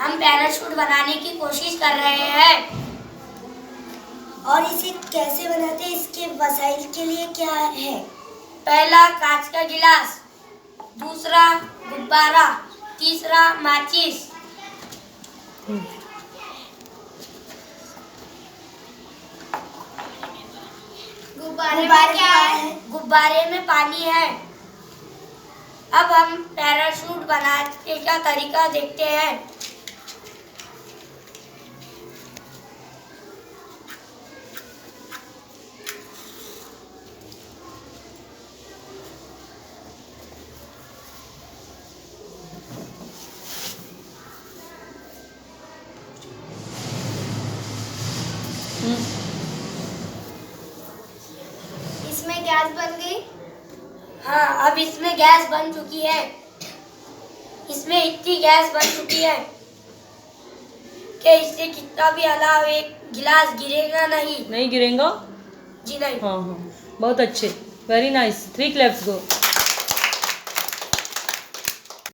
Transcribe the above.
हम पैराशूट बनाने की कोशिश कर रहे हैं। और इसे कैसे बनाते हैं, इसके वसाइल के लिए क्या है? पहला कांच का गिलास, दूसरा गुब्बारा, तीसरा माचिस। गुब्बारे में क्या है? गुब्बारे में पानी है। अब हम पैराशूट बनाने का तरीका देखते हैं। इसमें गैस बन गई। हाँ, अब इसमें गैस बन चुकी है। इसमें इतनी गैस बन चुकी है कि इससे कितना भी हलाओ एक गिलास गिरेगा नहीं। नहीं गिरेगा? जी नहीं। हाँ हाँ, बहुत अच्छे, वेरी नाइस। 3 क्लैप्स गो।